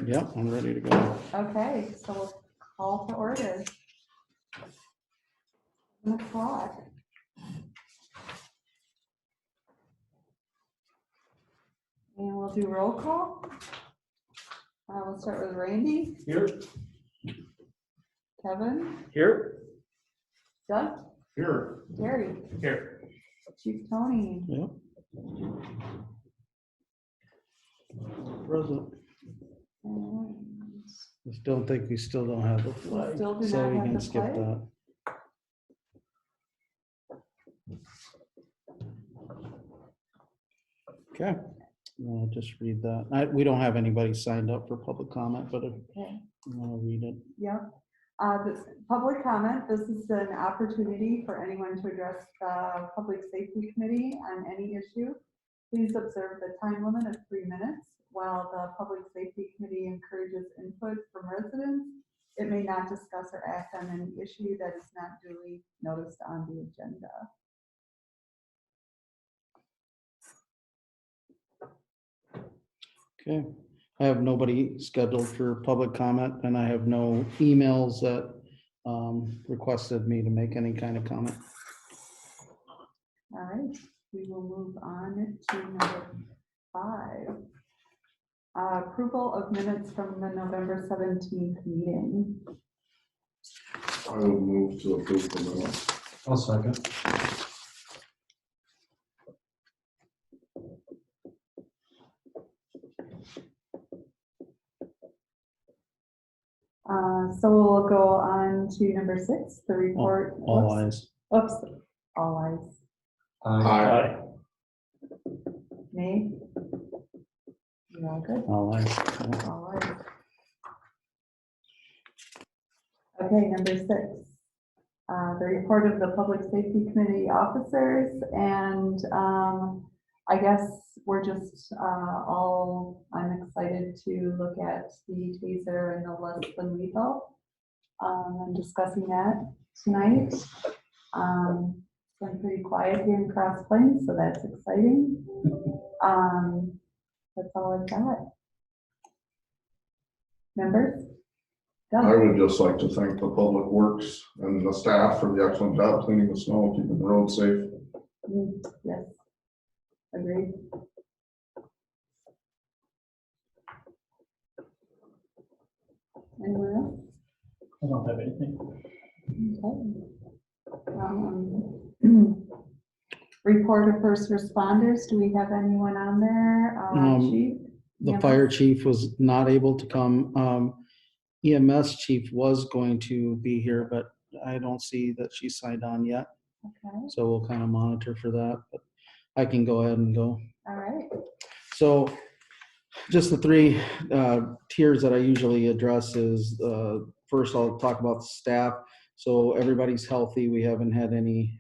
Yep, I'm ready to go. Okay, so we'll call to order. 7 o'clock. And we'll do roll call. We'll start with Randy, Here. Kevin, Here. Doug, Here. Gary, Here. Chief Tony. Yep. Present. And I still think we still don't have the we flag, still do so not we have can the skip flag. that. Okay, I'll just read that. We don't have anybody signed up for public comment, but if Okay. you want to read it. Yep. This public comment, this is an opportunity for anyone to address the Public Safety Committee on any issue. Please observe the time limit of 3 minutes. While the Public Safety Committee encourages input from residents, it may not discuss or act on any issue that is not duly noticed on the agenda. Okay, I have nobody scheduled for public comment, and I have no emails that requested me to make any kind of comment. All right, we will move on to number 5. Approval of minutes from the November 17th meeting. I will move to approve the minutes. I'll second. So we'll go on to number 6, the report. All Whoops. eyes. Oops, all ayes. Aye. Nay? You're all good? All eyes. All ayes. Okay, number 6. The report of the Public Safety Committee officers, and I guess we're just I'm excited to look at the taser and the less than lethal. I'm discussing that tonight. It's been pretty quiet here in Cross Plains, so that's exciting. That's all I've got. Members? Doug? I would just like to thank the Public Works and the staff for the excellent job cleaning the snow, keeping the road safe. Yes, agreed. Anyone else? I don't have anything. Okay. Report of first responders, do we have anyone on there? Chief? The EMS? fire chief was not able to come. EMS chief was going to be here, but I don't see that she signed on yet. Okay, So we'll kind of monitor for that, but I can go ahead and go. all right. So just the 3 tiers that I usually address is, first I'll talk about the staff. So everybody's healthy. We haven't had any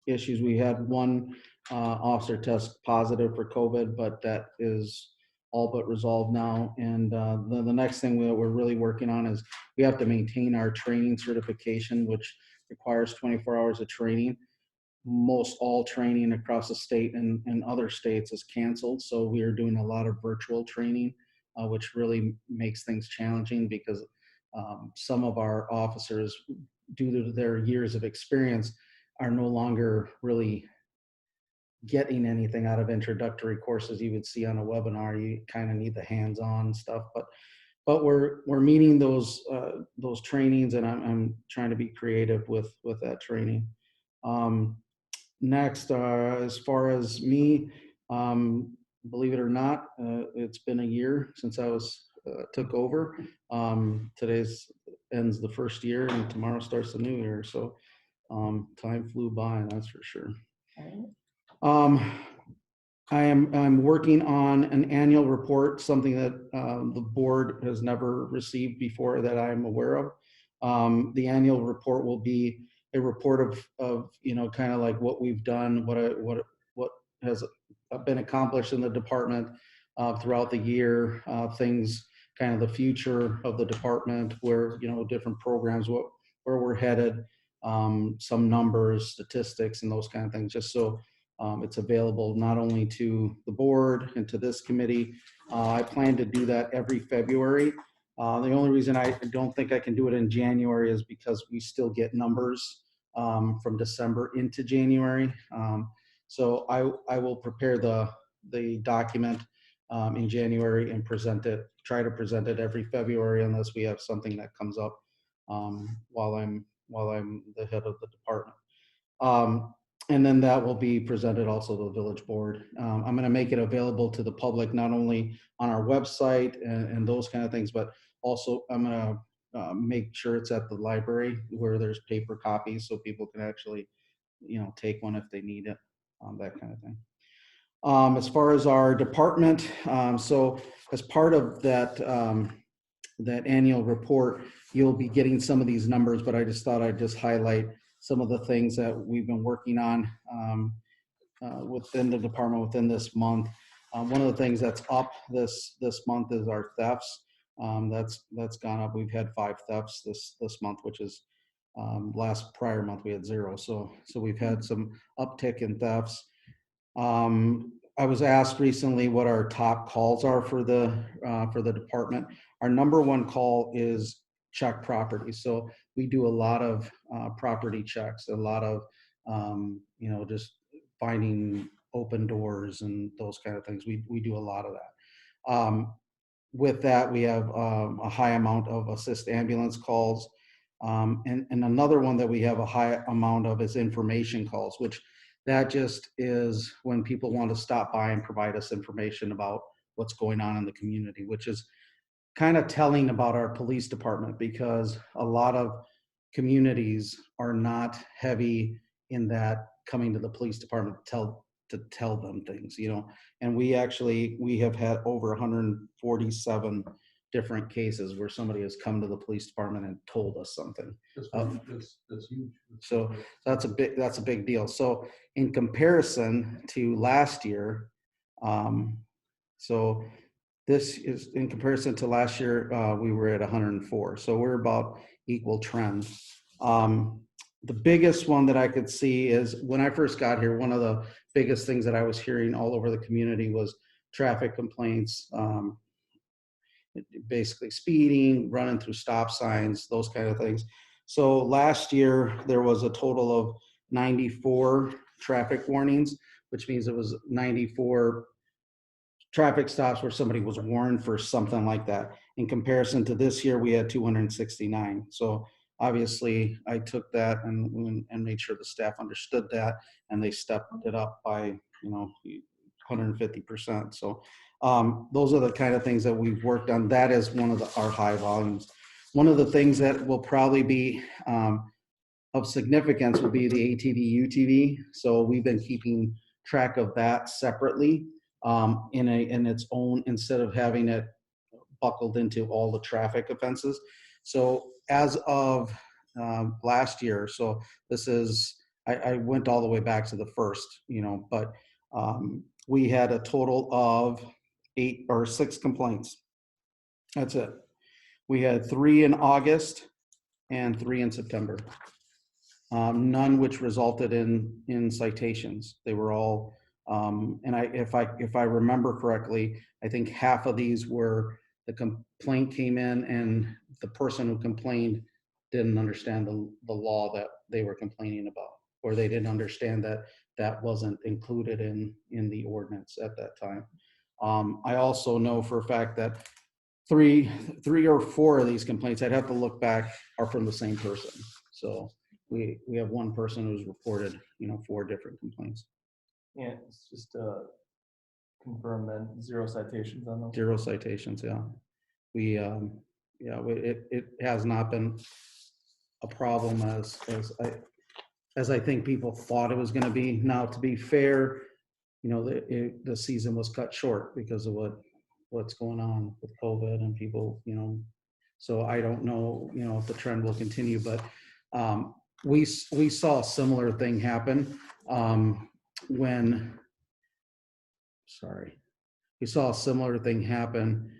issues. We had one officer test positive for COVID, but that is all but resolved now. And the next thing that we're really working on is we have to maintain our training certification, which requires 24 hours of training. Most all training across the state and other states is canceled. So we are doing a lot of virtual training, which really makes things challenging because some of our officers, due to their years of experience, are no longer really getting anything out of introductory courses you would see on a webinar. You kind of need the hands-on stuff, but we're meeting those trainings, and I'm trying to be creative with that training. Next, as far as me, believe it or not, it's been a year since I took over. Today's ends the first year, and tomorrow starts the new year. So time flew by, that's for sure. I'm working on an annual report, something that the board has never received before that I'm aware of. The annual report will be a report of kind of like what we've done, what has been accomplished in the department throughout the year, things, kind of the future of the department, where different programs, where we're headed, some numbers, statistics, and those kind of things, just so It's available not only to the board and to this committee. I plan to do that every February. The only reason I don't think I can do it in January is because we still get numbers from December into January. So I will prepare the document in January and try to present it every February unless we have something that comes up while I'm the head of the department. And then that will be presented also to the village board. I'm going to make it available to the public, not only on our website and those kind of things, but also I'm going to make sure it's at the library where there's paper copies so people can actually, take one if they need it, that kind of thing. As far as our department, so as part of that, that annual report, you'll be getting some of these numbers, but I just thought I'd just highlight some of the things that we've been working on within the department within this month. One of the things that's up this month is our thefts. That's gone up. We've had 5 thefts this month, which is prior month we had 0. So we've had some uptick in thefts. I was asked recently what our top calls are for the department. Our number 1 call is check property. So we do a lot of property checks, a lot of just finding open doors and those kind of things. We do a lot of that. With that, we have a high amount of assist ambulance calls. And another one that we have a high amount of is information calls, which that just is when people want to stop by and provide us information about what's going on in the community, which is kind of telling about our police department, because a lot of communities are not heavy in that coming to the police department to tell them things, and we have had over 147 different cases where somebody has come to the police department and told us something. That's huge. So that's a big deal. So in comparison to last year, so this is in comparison to last year, we were at 104. So we're about equal trend. The biggest one that I could see is when I first got here, one of the biggest things that I was hearing all over the community was traffic complaints, basically speeding, running through stop signs, those kind of things. So last year, there was a total of 94 traffic warnings, which means it was 94 traffic stops where somebody was warned for something like that. In comparison to this year, we had 269. So obviously, I took that and made sure the staff understood that, and they stepped it up by 150%. So those are the kind of things that we've worked on. That is one of our high volumes. One of the things that will probably be of significance will be the ATV UTV. So we've been keeping track of that separately in its own, instead of having it buckled into all the traffic offenses. So as of last year, so this is, I went all the way back to the first, but we had a total of 8 or 6 complaints. That's it. We had 3 in August and 3 in September. None which resulted in citations. They were all, and if I remember correctly, I think half of these were the complaint came in and the person who complained didn't understand the law that they were complaining about, or they didn't understand that wasn't included in the ordinance at that time. I also know for a fact that three or 4 of these complaints, I'd have to look back, are from the same person. So we have one person who's reported, 4 different complaints. Yeah, it's just confirm then 0 citations on those. 0 citations, yeah. It has not been a problem as I think people thought it was going to be. Now, to be fair, the season was cut short because of what's going on with COVID and people, so I don't know, if the trend will continue, but we saw a similar thing happen we saw a similar thing happen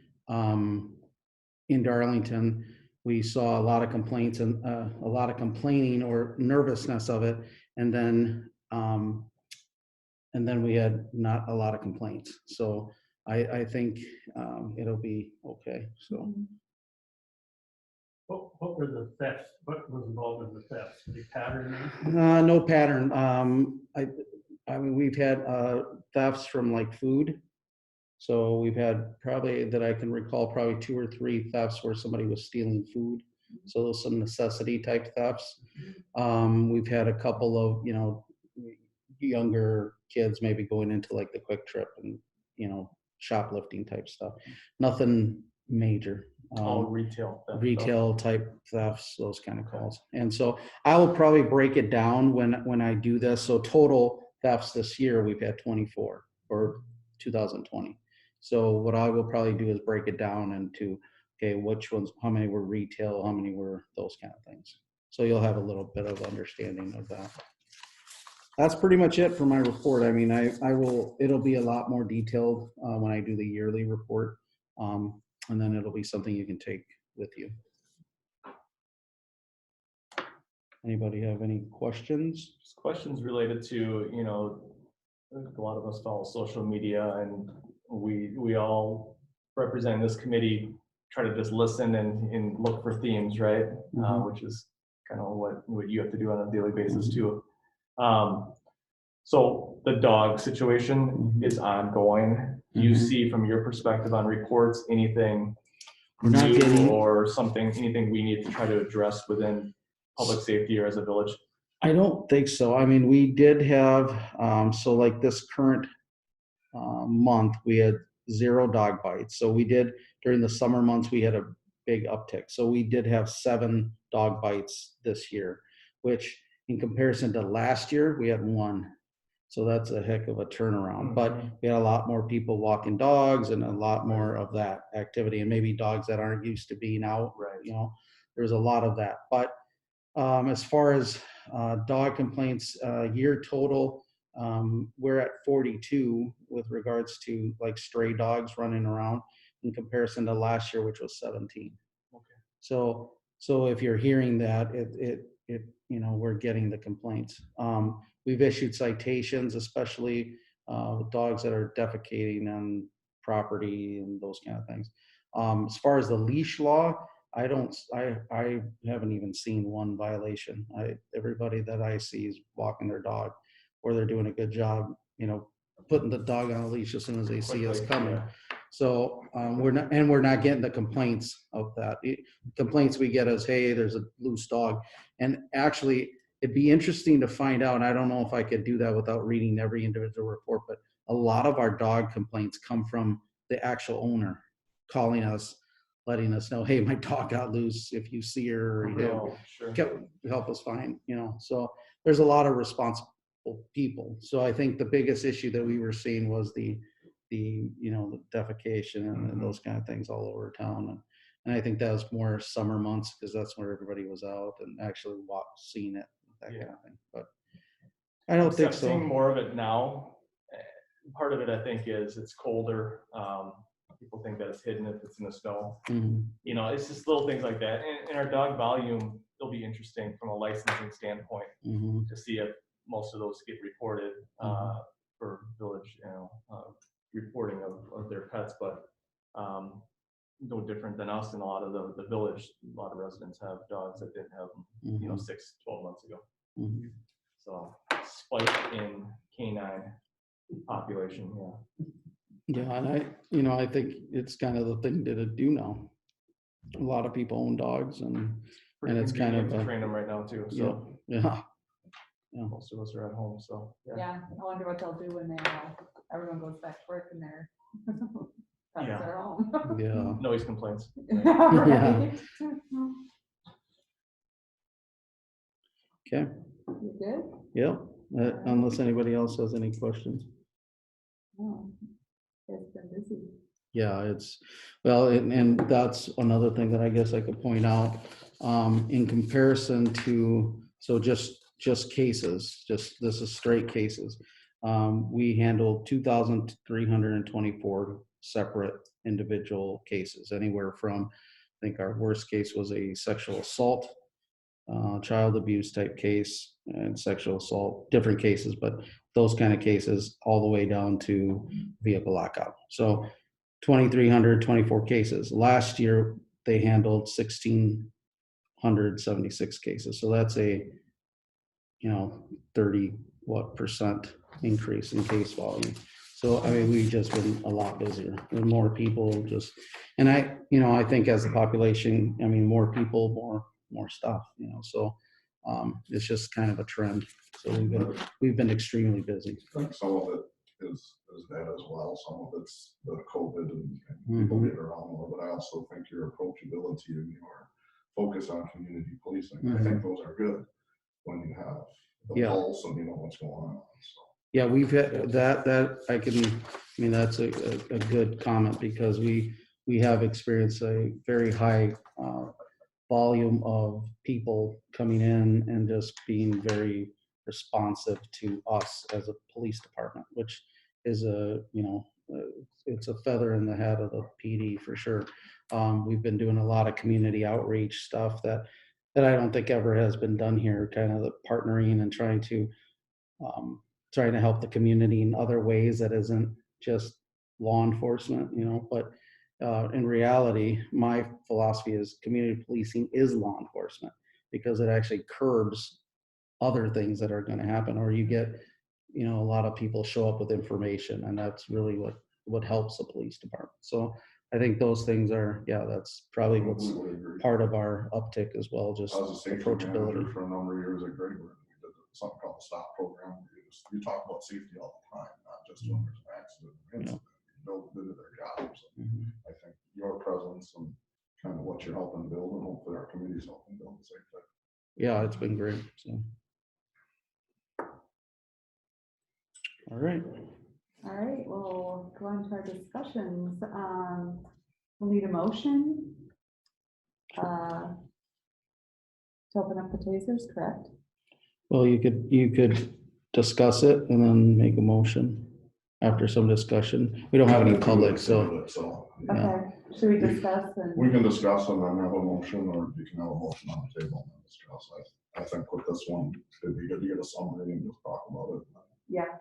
in Darlington. We saw a lot of complaints and a lot of complaining or nervousness of it, and then and then we had not a lot of complaints. So I think it'll be okay. So What were the thefts? What was involved in the thefts? The pattern? no pattern. I mean, we've had thefts from like food. So we've had probably that I can recall probably 2 or 3 thefts where somebody was stealing food. So those some necessity type thefts. We've had a couple of, you know, younger kids maybe going into like the Quick Trip and, you know, shoplifting type stuff. Nothing major. All retail. theft stuff. Retail type thefts, those kind of calls. And so I will probably break it down when I do this. So total thefts this year, we've had 24 for 2020. So what I will probably do is break it down into, okay, which ones, how many were retail, how many were those kind of things. So you'll have a little bit of understanding of that. That's pretty much it for my report. I mean, it'll be a lot more detailed when I do the yearly report. And then it'll be something you can take with you. Anybody have any questions? Just questions related to, you know, a lot of us follow social media, and we all represent this committee, try to just listen and look for themes, right? Which is kind of what you have to do on a daily basis too. So the dog situation is ongoing. Do you see from your perspective on reports anything We're not new getting- or something, anything we need to try to address within public safety or as a village? I don't think so. I mean, we did have, so like this current month, we had 0 dog bites. So we did, during the summer months, we had a big uptick. So we did have 7 dog bites this year, which in comparison to last year, we had 1. So that's a heck of a turnaround. But we had a lot more people walking dogs and a lot more of that activity, and maybe dogs that aren't used to being out. Right. You know, there's a lot of that. But as far as dog complaints, year total, we're at 42 with regards to like stray dogs running around in comparison to last year, which was 17. Okay. So if you're hearing that, it you know, we're getting the complaints. We've issued citations, especially with dogs that are defecating on property and those kind of things. As far as the leash law, I haven't even seen 1 violation. Everybody that I see is walking their dog, or they're doing a good job, you know, putting the dog on a leash as soon as they see us Quickly, coming. yeah. So we're not getting the complaints of that. Complaints we get is, hey, there's a loose dog. And actually, it'd be interesting to find out. I don't know if I could do that without reading every individual report, but a lot of our dog complaints come from the actual owner calling us, letting us know, hey, my dog got loose. If you see her, you know, Oh, sure. help us find, you know. So there's a lot of responsible people. So I think the biggest issue that we were seeing was the you know, the defecation and those kind of things all over town. And I think that was more summer months because that's where everybody was out and actually seeing it, that kind of thing. But I don't think I'm seeing so. more of it now. Part of it, I think, is it's colder. People think that it's hidden if it's in the snow. You know, it's just little things like that. And our dog volume, it'll be interesting from a licensing standpoint to see if most of those get reported for village, you know, reporting of their pets. But no different than us in a lot of the village. A lot of residents have dogs that didn't have them, you know, 6-12 months ago. So spike in canine population, Yeah, and I think it's kind of the thing to do now. A lot of people own dogs, and pretty it's kind of convenient to train them right now too. So yeah. most of us are at home. So Yeah, I wonder what they'll do when everyone goes back to work and their pets Yeah. are home. Yeah. noise complaints. Right. Okay. You good? Yeah. Unless anybody else has any questions. Oh, it's been busy. Yeah, it's, well, and that's another thing that I guess I could point out, in comparison to, so just cases, this is straight cases. We handled 2,324 separate individual cases, anywhere from, I think our worst case was a sexual assault, child abuse type case and sexual assault, different cases, but those kind of cases all the way down to vehicle lockout. So 2,324 cases. Last year, they handled 1,676 cases. So that's a, 30% increase in case volume. So, I mean, we've just been a lot busier with more people just, and I think as the population, I mean, more people, more stuff, so it's just kind of a trend. So we've been extremely busy. I think some of it is that as well. Some of it's the COVID and people get around more, but I also think your approachability and your focus on community policing, I think those are good when you have the pulse and you know what's going on. So. Yeah, we've had that that's a good comment because we have experienced a very high volume of people coming in and just being very responsive to us as a police department, which is it's a feather in the hat of the PD for sure. We've been doing a lot of community outreach stuff that I don't think ever has been done here, kind of the partnering and trying to help the community in other ways that isn't just law enforcement, but in reality, my philosophy is community policing is law enforcement because it actually curbs other things that are going to happen, or you get, a lot of people show up with information, and that's really what helps the police department. So I think those things are, that's probably what's part of our uptick as well, just I was a safety approachability. manager for a number of years at Grayburg. We did something called the STOP program. You talk about safety all the time, not just when there's an accident or incident. You build them into their jobs. I think your presence and kind of what you're helping build, and hopefully our community's helping build the same thing. Yeah, it's been great. So, all right. All right, we'll go on to our discussions. We'll need a motion to open up the tasers, correct? Well, you could discuss it and then make a motion after some discussion. We don't have any public, so. Okay, should we discuss? We can discuss and then have a motion, or you can have a motion on the table and then discuss. I think with this one, it'd be good to get a summary and just talk about it. Yeah.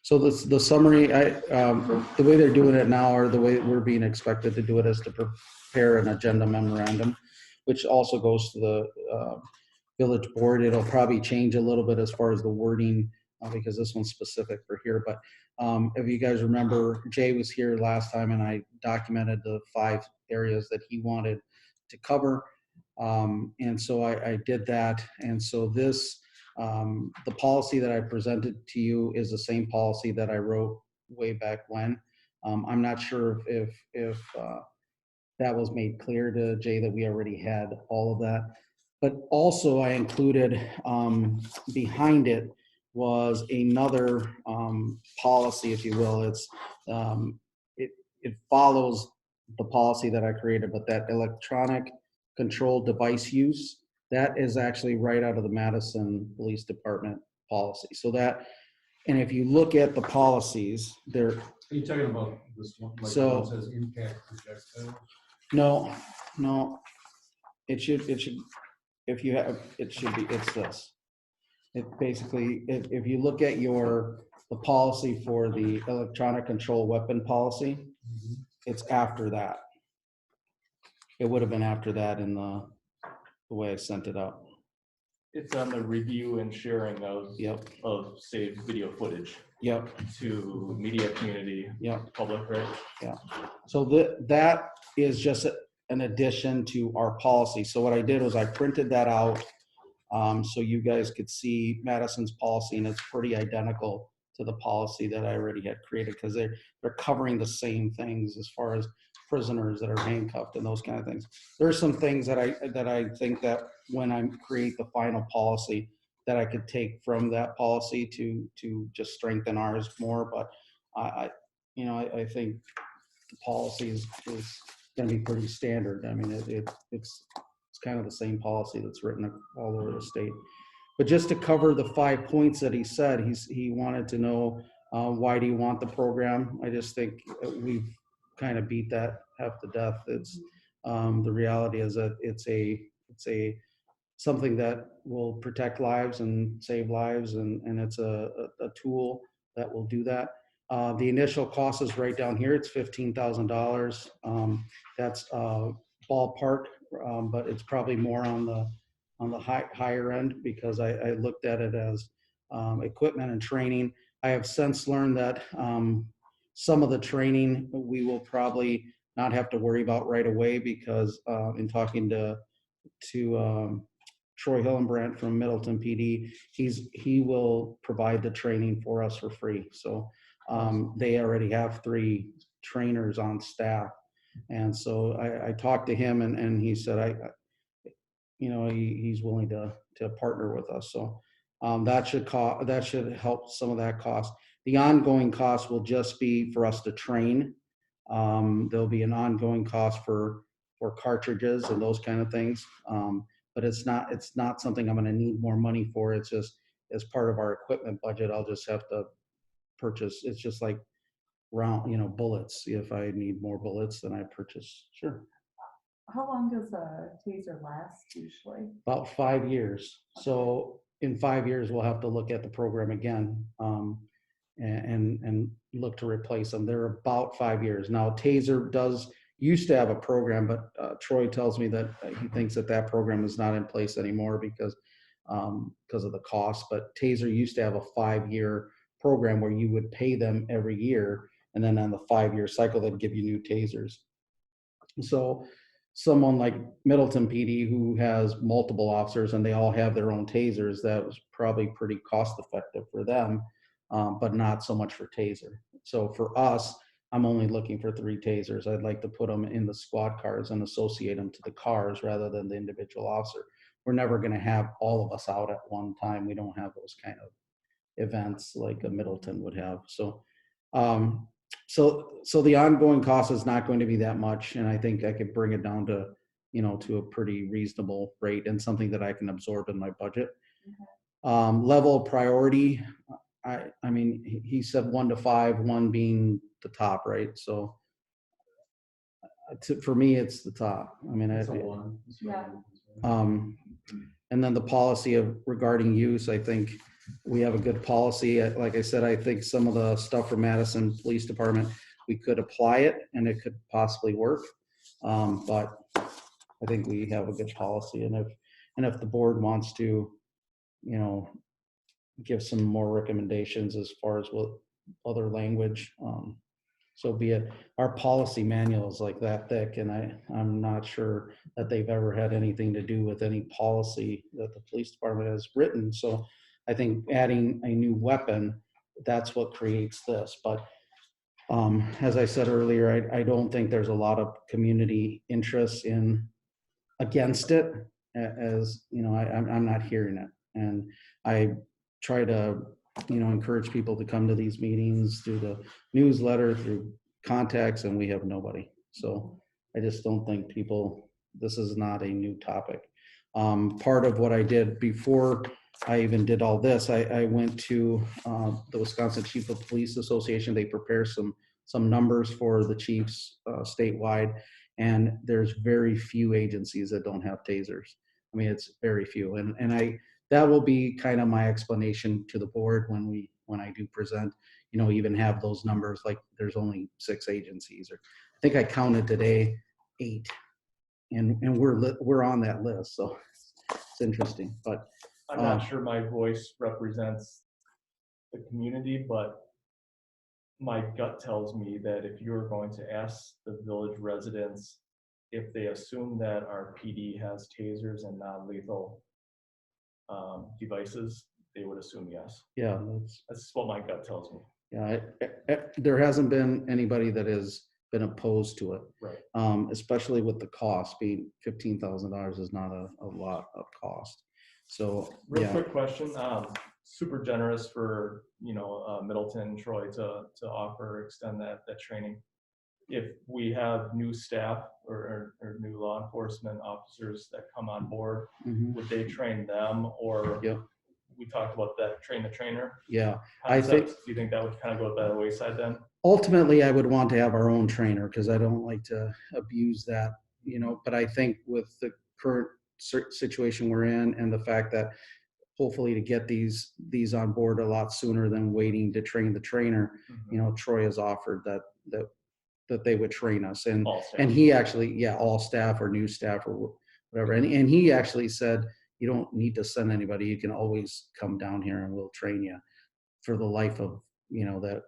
So the summary, the way they're doing it now, or the way we're being expected to do it, is to prepare an agenda memorandum, which also goes to the village board. It'll probably change a little bit as far as the wording because this one's specific for here. But if you guys remember, Jay was here last time and I documented the 5 areas that he wanted to cover. And so I did that. And so this, the policy that I presented to you is the same policy that I wrote way back when. I'm not sure if that was made clear to Jay that we already had all of that. But also I included behind it was another policy, if you will. It's it follows the policy that I created, but that electronic control device use, that is actually right out of the Madison Police Department policy. So that, and if you look at the policies, they're. Are you talking about this one? Like So, it says impact projectile? No, it should, if you have, it should be, it's this. It basically, if you look at the policy for the electronic control weapon policy, it's after that. It would have been after that in the way I sent it up. It's on the review and sharing of Yep. of saved video footage Yep. to media community, Yep. public, right? Yeah. So that is just an addition to our policy. So what I did was I printed that out so you guys could see Madison's policy, and it's pretty identical to the policy that I already had created because they're covering the same things as far as prisoners that are handcuffed and those kind of things. There are some things that I think that when I create the final policy that I could take from that policy to just strengthen ours more. But I think the policy is going to be pretty standard. I mean, it's kind of the same policy that's written all over the state. But just to cover the 5 points that he said, he wanted to know why do you want the program? I just think we've kind of beat that half to death. It's the reality is that it's a something that will protect lives and save lives, and it's a tool that will do that. The initial cost is right down here. It's $15,000. That's ballpark, but it's probably more on the higher end, because I looked at it as equipment and training. I have since learned that some of the training we will probably not have to worry about right away, because in talking to Troy Hillenbrandt from Middleton PD, he will provide the training for us for free. So they already have 3 trainers on staff, and so I talked to him, and he said he's willing to partner with us. So that should help some of that cost. The ongoing cost will just be for us to train. There'll be an ongoing cost for cartridges and those kind of things. But it's not something I'm going to need more money for. It's just as part of our equipment budget. I'll just have to purchase. It's just like bullets. If I need more bullets, then I purchase. Sure. How long does a taser last usually? About 5 years. So in 5 years, we'll have to look at the program again, and look to replace them. They're about 5 years. Now, Taser used to have a program, but Troy tells me that he thinks that program is not in place anymore because of the cost. But Taser used to have a 5-year program where you would pay them every year, and then on the 5-year cycle, they'd give you new Tasers. So someone like Middleton PD, who has multiple officers and they all have their own Tasers, that was probably pretty cost effective for them, but not so much for Taser. So for us, I'm only looking for 3 Tasers. I'd like to put them in the squad cars and associate them to the cars rather than the individual officer. We're never going to have all of us out at one time. We don't have those kind of events like a Middleton would have. So the ongoing cost is not going to be that much, and I think I could bring it down to a pretty reasonable rate and something that I can absorb in my budget. Okay. Level of priority, I mean, he said 1 to 5, 1 being the top, right? So for me, it's the top. I mean, It's a 1. Yeah. And then the policy regarding use, I think we have a good policy. Like I said, I think some of the stuff from Madison Police Department, we could apply it and it could possibly work. But I think we have a good policy. And if the board wants to, give some more recommendations as far as what other language, so be it. Our policy manual is like that thick, and I'm not sure that they've ever had anything to do with any policy that the police department has written. So I think adding a new weapon, that's what creates this. But as I said earlier, I don't think there's a lot of community interest against it, as I'm not hearing it. And I try to encourage people to come to these meetings through the newsletter, through contacts, and we have nobody. So I just don't think this is not a new topic. Part of what I did before I even did all this, I went to the Wisconsin Chief of Police Association. They prepare some numbers for the chiefs statewide, and there's very few agencies that don't have tasers. I mean, it's very few, and that will be kind of my explanation to the board when I do present, even have those numbers, like there's only 6 agencies, or I think I counted today 8, and we're on that list. So it's interesting, but I'm not sure my voice represents the community, but my gut tells me that if you're going to ask the village residents if they assume that our PD has tasers and non-lethal devices, they would assume yes. Yeah, that's what my gut tells me. Yeah, there hasn't been anybody that has been opposed to it, right? Especially with the cost being $15,000 is not a lot of cost. So real quick question, super generous for Middleton, Troy to extend that training. If we have new staff or new law enforcement officers that come on board, would they train them, or we talked about that train the trainer? Yeah, I think. Do you think that would kind of go by the wayside then? Ultimately, I would want to have our own trainer because I don't like to abuse that, but I think with the current situation we're in, and the fact that hopefully to get these on board a lot sooner than waiting to train the trainer, you know, Troy has offered that they would train us, and All staff. and he actually, yeah, all staff or new staff or whatever, and he actually said, you don't need to send anybody, you can always come down here and we'll train you for the life of, you know, that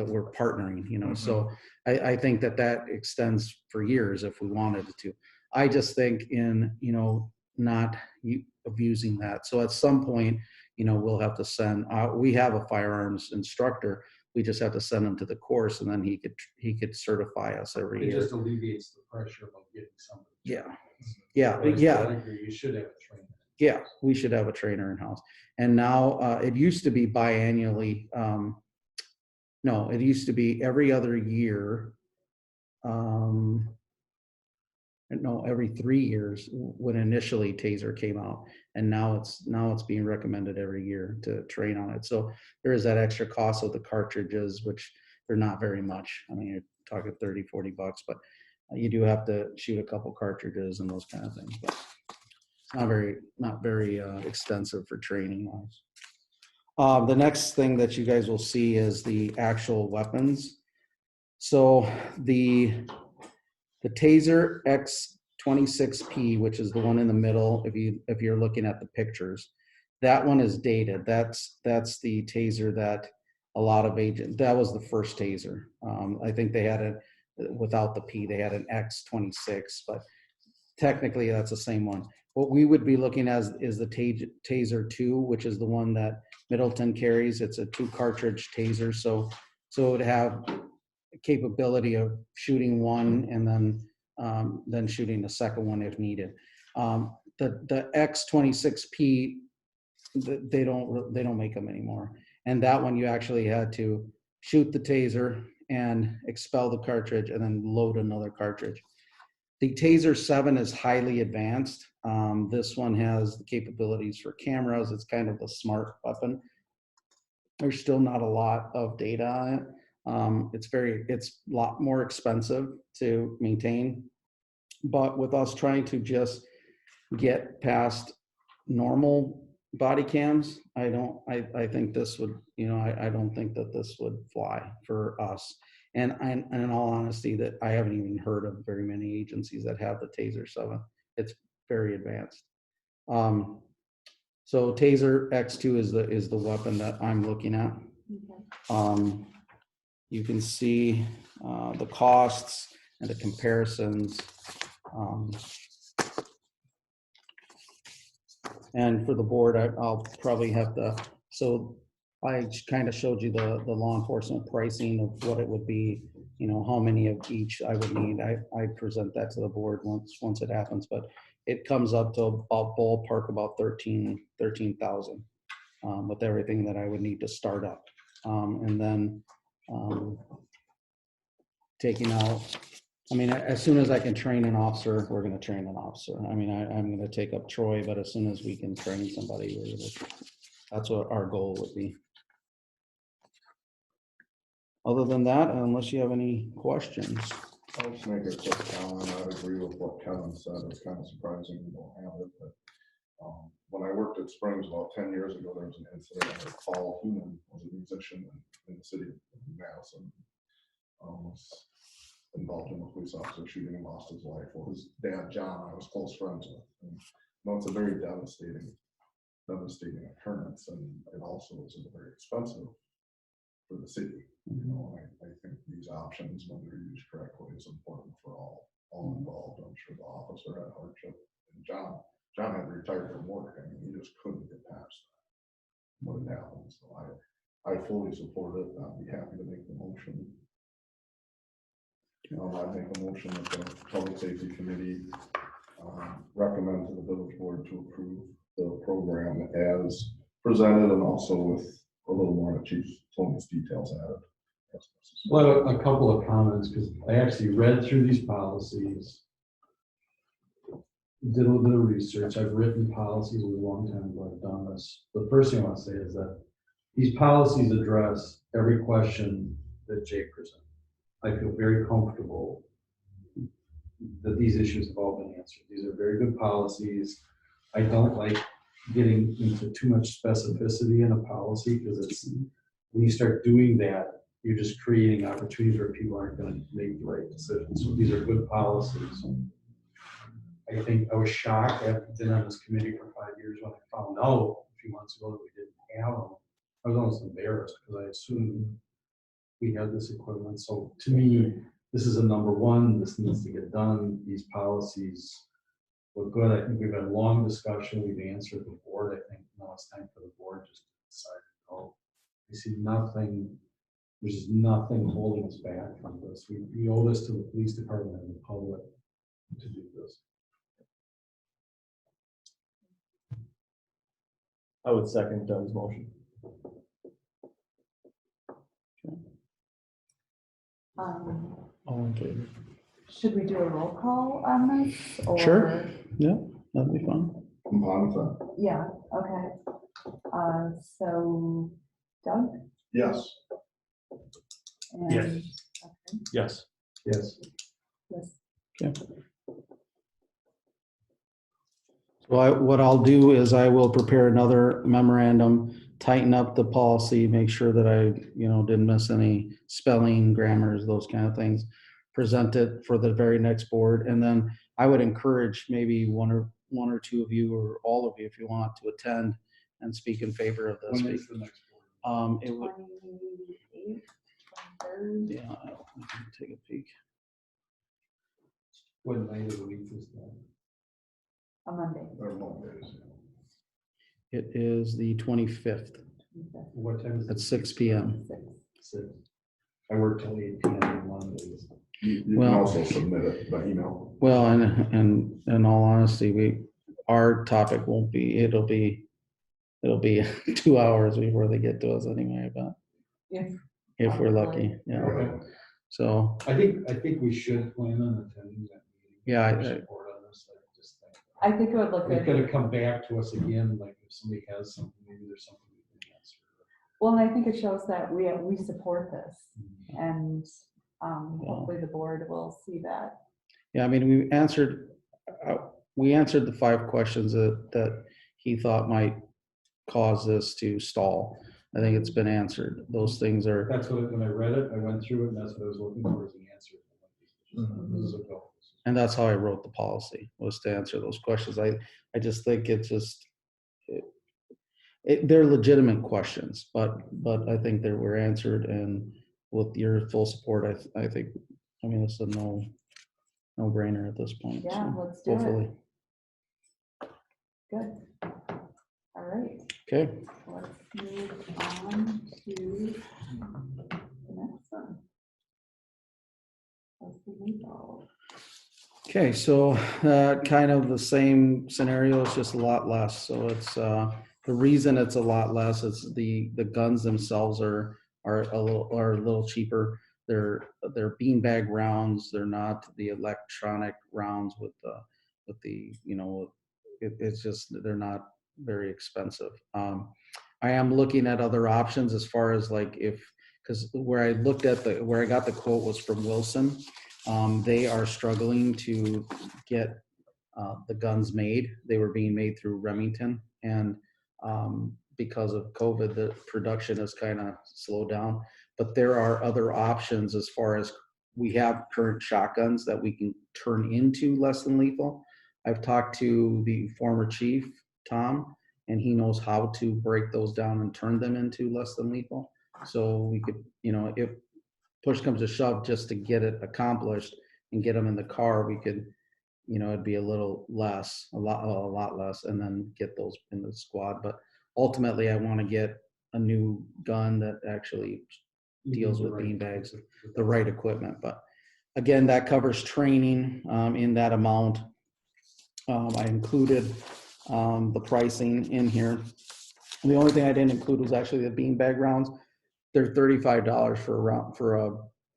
we're partnering, you know. So I think that extends for years if we wanted it to. I just think in, you know, not abusing that. So at some point, you know, we'll have to send, we have a firearms instructor, we just have to send him to the course, and then he could certify us every It year. just alleviates the pressure of getting somebody. Yeah, But I yeah. agree, you should have a trainer. Yeah, we should have a trainer in house. And now it used to be biannually. No, it used to be every other year. No, every 3 years when initially Taser came out, and now it's being recommended every year to train on it. So there is that extra cost of the cartridges, which they're not very much. I mean, you're talking $30-$40, but you do have to shoot a couple cartridges and those kind of things. But it's not very extensive for training wise. The next thing that you guys will see is the actual weapons. So the Taser X26P, which is the one in the middle, if you're looking at the pictures, that one is dated. That's the Taser that a lot of that was the first Taser. I think they had it without the P, they had an X26, but technically that's the same one. What we would be looking at is the Taser 2, which is the one that Middleton carries. It's a 2 cartridge Taser, so it would have capability of shooting one and then shooting the second one if needed. The X26P, they don't make them anymore, and that one you actually had to shoot the Taser and expel the cartridge and then load another cartridge. The Taser 7 is highly advanced. This one has the capabilities for cameras. It's kind of a smart weapon. There's still not a lot of data on it. It's a lot more expensive to maintain. But with us trying to just get past normal body cams, I think this would, you know, I don't think that this would fly for us. And in all honesty, that I haven't even heard of very many agencies that have the Taser 7. It's very advanced. So Taser X2 is the weapon that I'm looking at. Okay. You can see the costs and the comparisons. And for the board, I'll probably have to, so I kind of showed you the law enforcement pricing of what it would be, you know, how many of each I would need. I present that to the board once it happens, but it comes up to about ballpark about 13,000 with everything that I would need to start up. And then taking out, I mean, as soon as I can train an officer, we're going to train an officer. I mean, I'm going to take up Troy, but as soon as we can train somebody, that's what our goal would be. Other than that, unless you have any questions. I'll just make a quick comment. I'd agree with what Kevin said. It's kind of surprising we don't have it, but when I worked at Springs about 10 years ago, there was an incident where Paul Hoonan was a musician in the city of Madison. Was involved in a police officer shooting and lost his life. Well, his dad, John, I was close friends with. And, you know, it's a very devastating occurrence, and it also is very expensive for the city. You know, I think these options, when they're used correctly, is important for all involved. I'm sure the officer had hardship, and John had retired from work. I mean, he just couldn't get past what had happened. So I fully support it. I'd be happy to make the motion. I make a motion that the Public Safety Committee recommend to the village board to approve the program as presented, and also with a little more of Chief Tony's details added. Well, a couple of comments, because I actually read through these policies, did a little bit of research. I've written policies a long time ago. I've done this. The first thing I want to say is that these policies address every question that Jake presented. I feel very comfortable that these issues have all been answered. These are very good policies. I don't like getting into too much specificity in a policy because it's, when you start doing that, you're just creating opportunities where people aren't going to make the right decisions. So these are good policies. I think I was shocked after been on this committee for 5 years when I found out a few months ago that we didn't have them. I was almost embarrassed because I assumed we had this equipment. So to me, this is a number one. This needs to get done. These policies look good. I think we've had a long discussion. We've answered the board. I think now it's time for the board just to decide to go. I see nothing, there's nothing holding us back from this. We owe this to the police department and the public to do this. I would second Doug's motion. All in favor? Should we do a roll call on this? Or? Sure. Yeah, that'd be fun. I'm fine with that. Yeah, okay. So Doug? Yes. And, Yes. okay, Yes. Yes. yes. Okay. Well, what I'll do is I will prepare another memorandum, tighten up the policy, make sure that I, didn't miss any spelling, grammars, those kind of things. Present it for the very next board, and then I would encourage maybe one or two of you, or all of you, if you want, to attend and speak in favor of this. When is the next board? It would, 28th, 23rd, yeah, I can take a peek. What night of the week is that? a Monday. There are Mondays. It is the 25th What time is it? at 6 p.m. 6. 6. I work till 8 p.m. on Mondays. You can Well- also submit it by email. Well, and in all honesty, our topic won't be, it'll be 2 hours before they get to us anyway, but if we're lucky, yeah. Okay. So, I think we should plan on attending that meeting. Yeah, I- Support on this. I just think I think it would look it's good. gonna come back to us again, like if somebody has something, maybe there's something we can answer. Well, and I think it shows that we support this, and hopefully the board will see that. yeah, I mean, we answered the 5 questions that he thought might cause this to stall. I think it's been answered. Those things are, That's what, when I read it, I went through it, and that's what I was looking for as the answer. This is a go. and that's how I wrote the policy, was to answer those questions. I just think they're legitimate questions, but I think they were answered, and with your full support, I think, it's a no-brainer at this point. Yeah, so let's do it. hopefully. Good. All right, Okay, let's move on to the next one. Let's see, okay, so kind of the same scenario, it's just a lot less. So it's the reason it's a lot less is the guns themselves are a little cheaper. They're beanbag rounds. They're not the electronic rounds with the it's just, they're not very expensive. I am looking at other options as far as like because where I got the quote was from Wilson. They are struggling to get the guns made. They were being made through Remington, and because of COVID, the production has kind of slowed down. But there are other options as far as we have current shotguns that we can turn into less than lethal. I've talked to the former chief, Tom, and he knows how to break those down and turn them into less than lethal. So we could, if push comes to shove, just to get it accomplished and get them in the car, we could, it'd be a lot less, and then get those in the squad. But ultimately, I want to get a new gun that actually deals with beanbags, the right equipment. But again, that covers training in that amount. I included the pricing in here. The only thing I didn't include was actually the beanbag rounds. They're $35 for a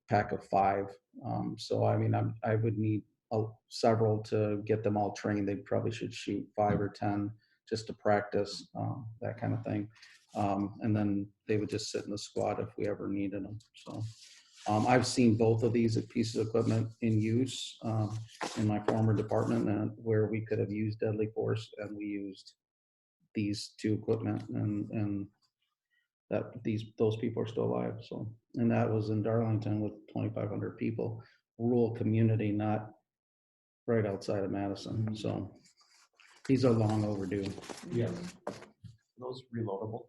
pack of 5. So I mean, I would need several to get them all trained. They probably should shoot 5 or 10 just to practice, that kind of thing. And then they would just sit in the squad if we ever needed them. So I've seen both of these pieces of equipment in use in my former department, and where we could have used deadly force, and we used these two equipment, and that those people are still alive. So, and that was in Darlington with 2,500 people, rural community, not right outside of Madison. So these are long overdue. Yeah. Those reloadable.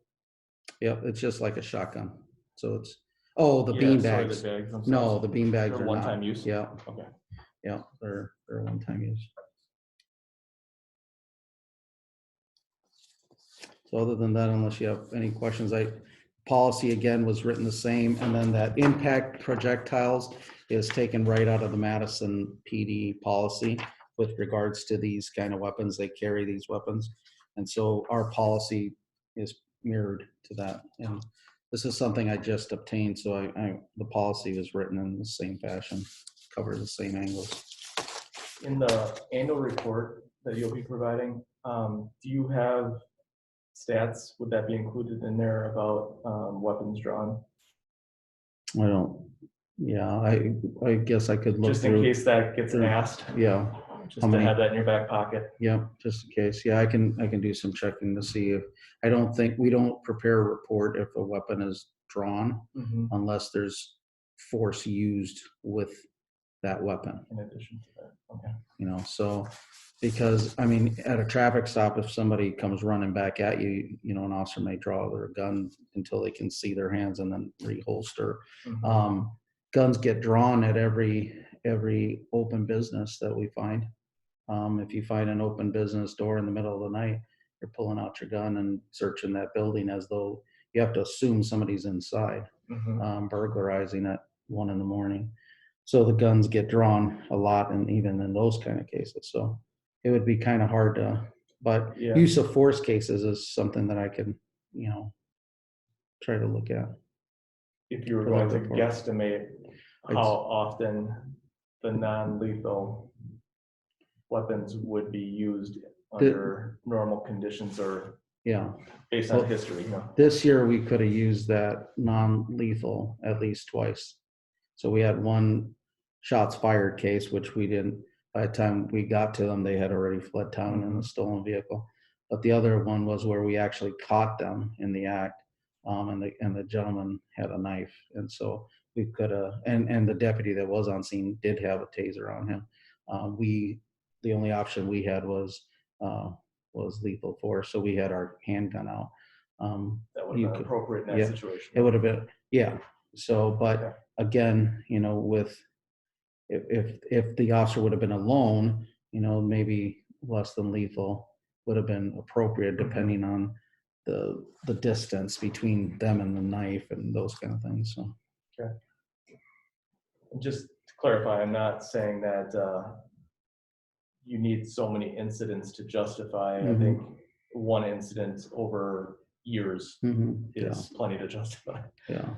Yep, it's just like a shotgun. So it's, oh, the Yeah, bean sorry, bags. the bags themselves. No, the bean bags They're are one-time not. use? Yeah, Okay. yeah, they're one-time use. So other than that, unless you have any questions, policy again was written the same, and then that impact projectiles is taken right out of the Madison PD policy with regards to these kind of weapons. They carry these weapons. And so our policy is mirrored to that. And this is something I just obtained, so the policy was written in the same fashion, covers the same angles. In the annual report that you'll be providing, do you have stats? Would that be included in there about weapons drawn? I don't, yeah, I guess I could look Just in through. case that gets asked, Yeah, just How to many? have that in your back pocket. yeah, just in case. Yeah, I can do some checking to see if, I don't think, we don't prepare a report if a weapon is drawn Mhm. unless there's force used with that weapon, In addition to that, okay. you know, so, because, I mean, at a traffic stop, if somebody comes running back at you, you know, an officer may draw their gun until they can see their hands and then reholster. Mhm. Guns get drawn at every open business that we find. If you find an open business door in the middle of the night, you're pulling out your gun and searching that building as though you have to assume somebody's inside, Mhm. burglarizing at 1 a.m. So the guns get drawn a lot, and even in those kind of cases. So it would be kind of hard to, but Yeah. use of force cases is something that I can, you know, try to look at. If you were For going that to report. guesstimate how It's- often the non-lethal weapons would be used under normal conditions or Yeah. based on Well, history, you know? This year, we could have used that non-lethal at least twice. So we had one shots fired case, which we didn't, by the time we got to them, they had already fled town in a stolen vehicle. But the other one was where we actually caught them in the act, and the gentleman had a knife. And so we could have, and the deputy that was on scene did have a taser on him. The only option we had was lethal force. So we had our handgun out. That would You have been could- appropriate in yeah, that situation. it would have been, yeah. So, Okay. but again, you know, with, if the officer would have been alone, you know, maybe less than lethal would have been appropriate depending on the distance between them and the knife and those kind of things. So, And just to clarify, I'm not saying that you need so many incidents to justify. I Mhm. think one incident over years yeah, is plenty to justify. yeah.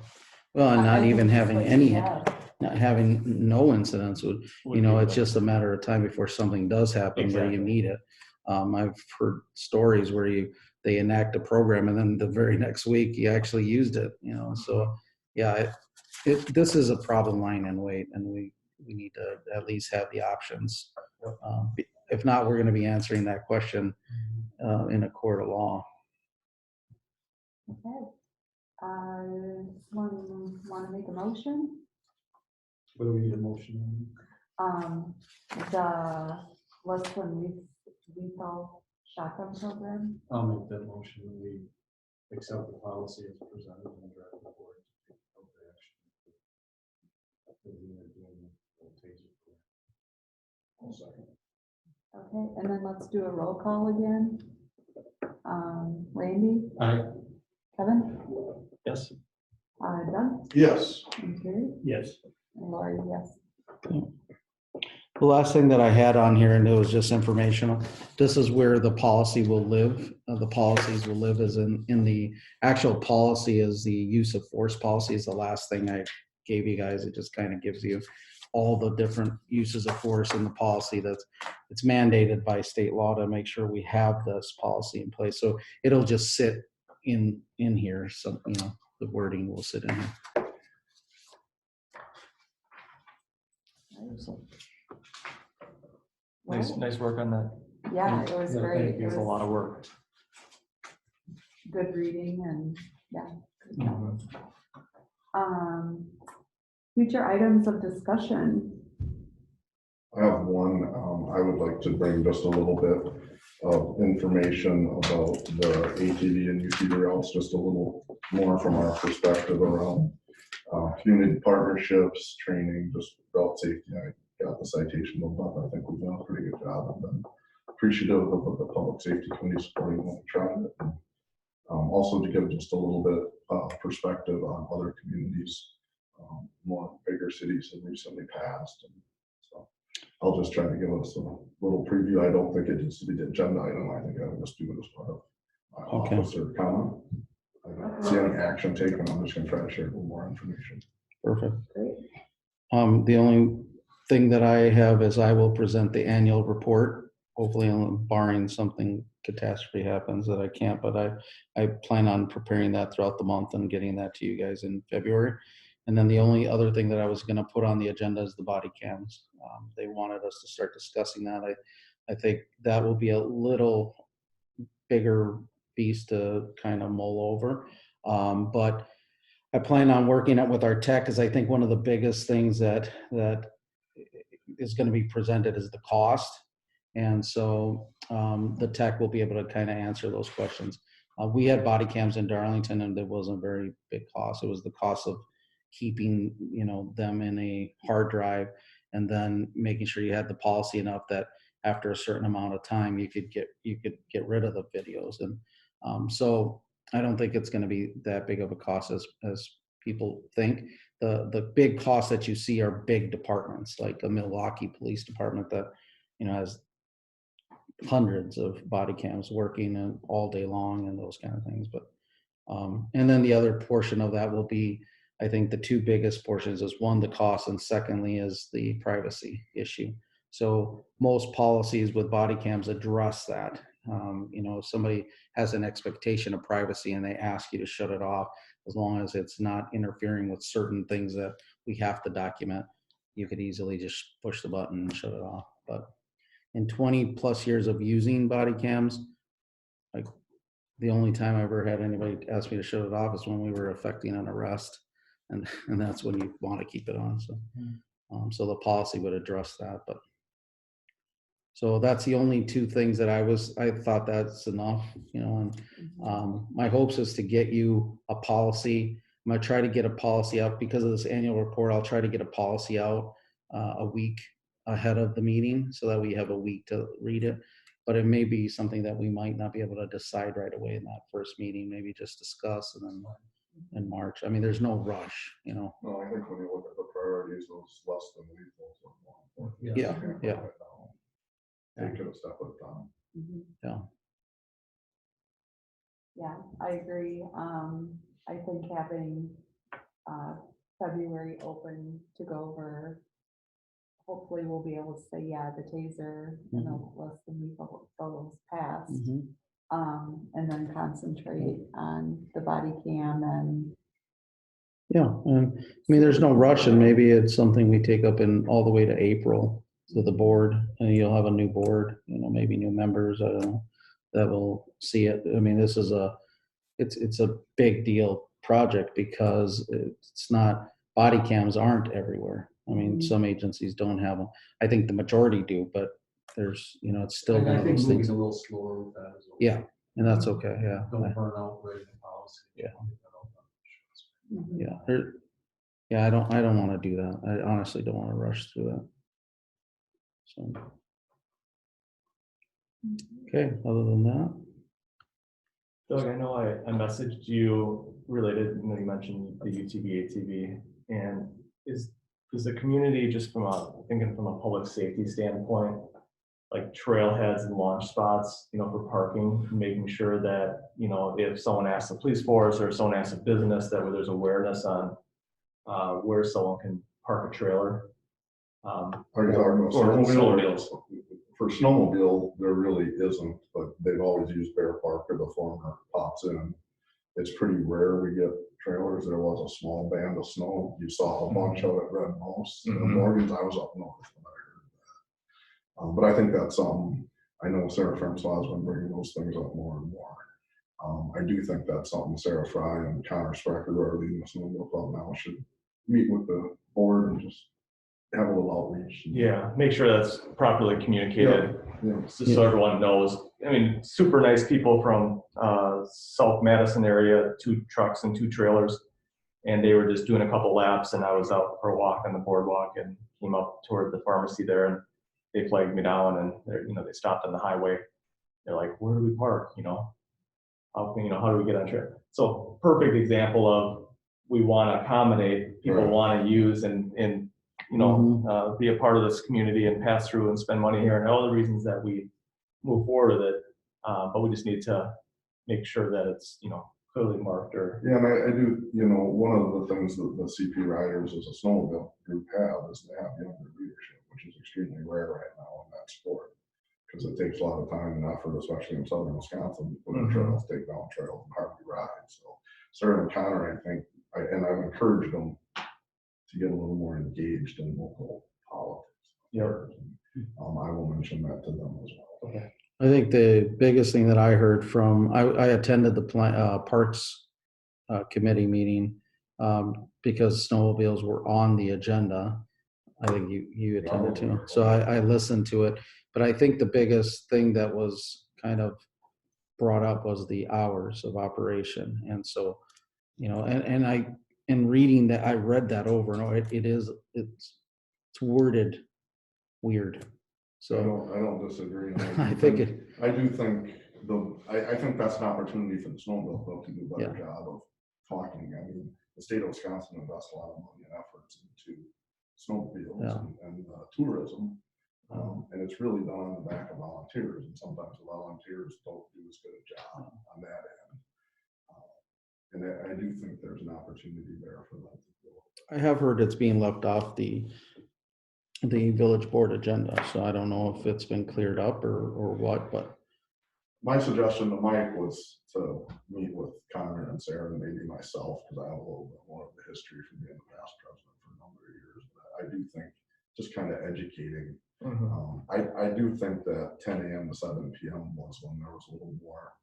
Well, and I not think even it's having what any, we have. not having no incidents would, you know, it's just a matter of time before something does happen where you Exactly. need it. I've heard stories where they enact a program and then the very next week you actually used it, you know. So yeah, this is a problem lying in wait, and we need to at least have the options. If not, we're going to be answering that question in a court of law. Okay. Want to make a motion? What do we need a motion The less than lethal shotgun program. on? I'll make that motion. We accept the policy as presented and direct the board to take appropriate action. Okay, and then let's do a roll call again. Randy, Aye. Kevin, Yes. Doug, Yes. and Terry, Yes. and Lori, yes. The last thing that I had on here, and it was just informational, this is where the policy will live. The policies will live is in the actual policy is the use of force policy is the last thing I gave you guys. It just kind of gives you all the different uses of force in the policy. It's mandated by state law to make sure we have this policy in place. So it'll just sit in here. So, you know, the wording will sit in here. Nice work on that. Yeah, it was Yeah, great. thank It you. It's a lot was of work. good reading and, yeah. good Mhm. job. Future items of discussion. I have one, I would like to bring just a little bit of information about the ATV and UTV routes, just a little more from our perspective around community partnerships, training, just route safety. I got the citation looked up. I think we've done a pretty good job. I've been appreciative of the public safety committee supporting what we tried it. And, also to give just a little bit of perspective on other communities, more bigger cities have recently passed. And so I'll just try to give us a little preview. I don't think it needs to be the agenda item. I think I would just do it as part of my Okay. office or comment. I don't see any action taken. I'm just gonna try to share a little more information. Perfect. Great. The only thing that I have is I will present the annual report, hopefully barring something catastrophe happens that I can't, but I plan on preparing that throughout the month and getting that to you guys in February. And then the only other thing that I was gonna put on the agenda is the body cams. They wanted us to start discussing that. I think that will be a little bigger beast to kind of mull over. But I plan on working it with our tech, because I think one of the biggest things that is going to be presented is the cost. And so the tech will be able to kind of answer those questions. We had body cams in Darlington, and there wasn't a very big cost. It was the cost of keeping, them in a hard drive, and then making sure you had the policy enough that after a certain amount of time you could get rid of the videos. And so I don't think it's going to be that big of a cost as people think. The big costs that you see are big departments, like a Milwaukee Police Department that has hundreds of body cams working all day long and those kind of things. But and then the other portion of that will be, I think the two biggest portions is, one, the cost, and secondly is the privacy issue. So most policies with body cams address that. If somebody has an expectation of privacy and they ask you to shut it off, as long as it's not interfering with certain things that we have to document, you could easily just push the button and shut it off. But in 20 plus years of using body cams, like, the only time I ever had anybody ask me to shut it off is when we were effecting an arrest, and that's when you want to keep it on. So, so the policy would address that. But so that's the only two things that I thought that's enough, And my hopes is to get you a policy. I'm gonna try to get a policy out because of this annual report. I'll try to get a policy out a week ahead of the meeting so that we have a week to read it. But it may be something that we might not be able to decide right away in that first meeting, maybe just discuss, and then in March. I mean, there's no rush, No, I think when you look at the priorities, those less than lethal are more important. Yeah, You can't yeah. put it down. Take it a step at a time. Mhm. Yeah. Yeah, I agree. I think having February open to go over, hopefully we'll be able to say, yeah, the taser, less than lethal those passed. Mhm. And then concentrate on the body cam and. Yeah, and I mean, there's no rush, and maybe it's something we take up in all the way to April to the board, and you'll have a new board, maybe new members, I don't know, that will see it. I mean, it's a big deal project because it's not, body cams aren't everywhere. I mean, some agencies don't have them. I think the majority do, but there's, it's still And one I of think those moving things. a little slower with that as well. Yeah, and that's okay, yeah. Don't burn out right in policy. Yeah. Mhm. Yeah, I don't want to do that. I honestly don't want to rush through that. So, okay, other than that, Doug, I know I messaged you related, you mentioned the UTV, ATV, and is the community, just thinking from a public safety standpoint, like trailheads and launch spots, for parking, making sure that, if someone asks the police force or if someone asks a business, that there's awareness on where someone can park a trailer. Are you talking about Or snowmobiles? For snowmobile, there really isn't, but they've always used Bear Park, or the former pops in. It's pretty rare we get trailers, there was a small band of snow. You saw a bunch of it red most. Morgan's, I was up north when I heard that. But I think that's, I know Sarah Francois has been bringing those things up more and more. I do think that's something Sarah Fry and Connor Sprecher, who are leading the snowmobile club now, should meet with the board and just have a little outreach. Yeah, make sure that's properly communicated, Yeah. so everyone knows. I mean, super nice people from South Madison area, 2 trucks and 2 trailers, and they were just doing a couple laps, and I was out for a walk on the boardwalk and came up toward the pharmacy there, and they flagged me down, and they stopped on the highway. They're like, "Where do we park? How do we get on trail?" So perfect example of we want to accommodate people Right. want to use and be a part of this community and pass through and spend money here and all the reasons that we move forward with it. But we just need to make sure that it's, clearly marked or. Yeah, and I do, one of the things that the CP Riders as a snowmobile group have is they have younger leadership, which is extremely rare right now in that sport. Because it takes a lot of time and effort, especially in southern Wisconsin, to put in trails, take down trails, and hardly ride. So Sarah and Connor, I think, and I've encouraged them to get a little more engaged in local politics. Yep. I will mention that to them as well. Okay. I think the biggest thing that I heard from, I attended the Parks Committee meeting because snowmobiles were on the agenda. I think you attended too. So I listened to it. But I think the biggest thing that was kind of brought up was the hours of operation. And so, in reading that, I read that over and over. It's worded weird. So I don't disagree. I think it. I do think I think that's an opportunity for the snowmobile club to do a better job of talking. I mean, the state of Wisconsin invests a lot of money and efforts into snowmobiles and tourism. And it's really done on the back of volunteers, and sometimes the volunteers don't do as good a job on that end. And I do think there's an opportunity there for them to do it. I have heard it's being left off the village board agenda, so I don't know if it's been cleared up or what, but. My suggestion to Mike was to meet with Connor and Sarah and maybe myself, because I have a little bit more of the history from being the past president for a number of years. But I do think just kind of educating. I do think that 10 a.m. to 7 p.m. was when there was a little more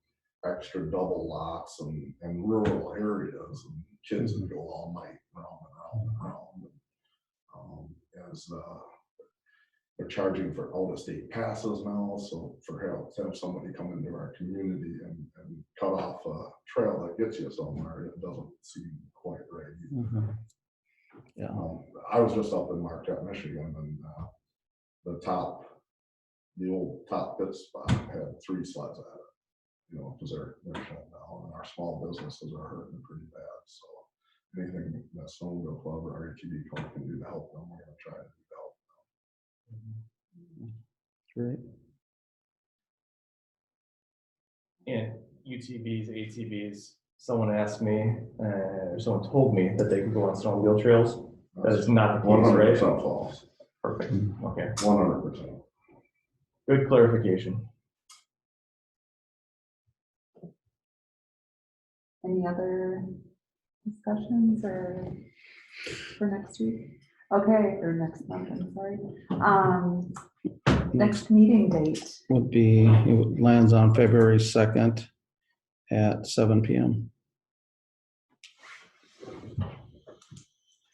extra double lots and rural areas, and kids would go all night round and round. As they're charging for out-of-state passes now, so to have somebody come into our community and cut off a trail that gets you somewhere, it doesn't seem quite right either. Yeah. I was just up in Marquette, Michigan, and the old top pit spot had 3 sleds at it, because they're shut down, and our small businesses are hurting pretty bad. So anything that Snowmobile Club or our ATV club can do to help them, we're going to try to do to help them. Great. And UTVs, ATVs, someone asked me, or someone told me that they can go on snowmobile trails. That is not the case, right? 100% false. Perfect. Okay. 100%. Good clarification. Any other discussions or for next week? Okay, or next month, I'm sorry. Next meeting date. It lands on February 2nd at 7 p.m.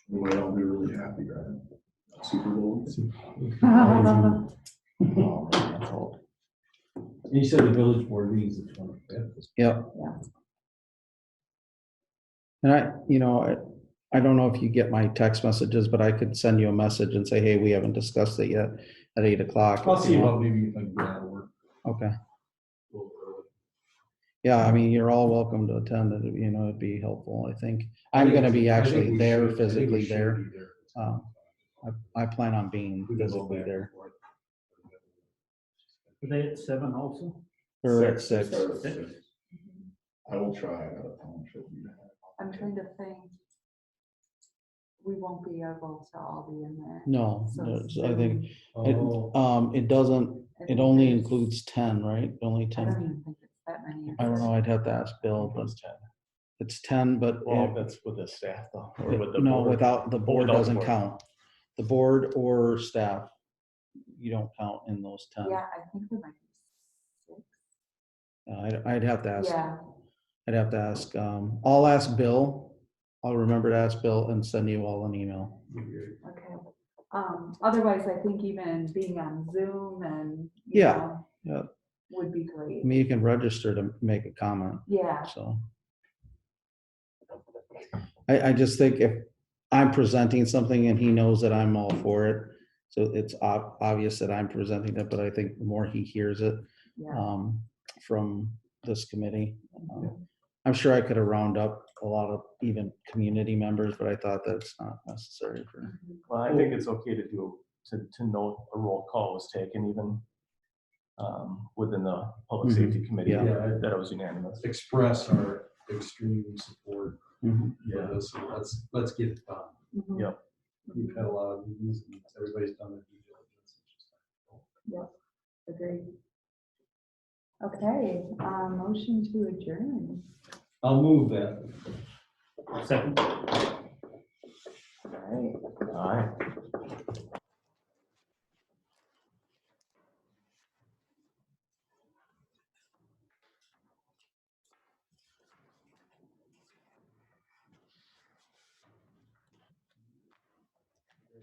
We might all be really happy, right? Super Bowl. Oh, man, that's all. You said the village board meetings the 25th. Yep. Yeah. And I don't know if you get my text messages, but I could send you a message and say, hey, we haven't discussed it yet at 8 o'clock. I'll see about maybe if I can get out of work Okay. a little early. Yeah, I mean, you're all welcome to attend it. It'd be helpful, I think. I'm going to be I think actually we there, should- I think we physically should there. be there. I plan on being We can go physically back there. and forth. Are they at 7 also? Or at 6. I will try out of town. I'm trying to think. We won't be able to all be in there. No, So it's I think Oh, it doesn't, I it think only there's- includes 10, right? Only I 10. don't even think it's that many. I don't know. I'd have to ask Bill, but It's 10, but Well, that's with the staff though, or with the no, board. without, the board without the doesn't board. count. The board or staff, you don't count in those 10. Yeah, I think there might be 6. I'd have to ask. Yeah, I'd have to ask. I'll ask Bill. I'll remember to ask Bill and send you all an email. okay. Otherwise, I think even being on Zoom and, you Yeah, know, yeah. would be I great. mean, you can register to make a comment. Yeah, So I just think if I'm presenting something and he knows that I'm all for it, so it's obvious that I'm presenting it, but I think the more he hears it yeah. from this committee, I'm sure I could have round up a lot of even community members, but I thought that's not necessary for. Well, I think it's okay to note a roll call was taken even within the public safety committee, Yeah. that it was unanimous. Express our extreme support Mhm. for this, so let's get it done. Mhm. Yep. We've had a lot of meetings, and everybody's done their due diligence. Yep, agreed. Okay, motion to adjourn. I'll move that. Second. All right. All right.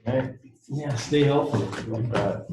Okay. Yeah, stay healthy. You bet.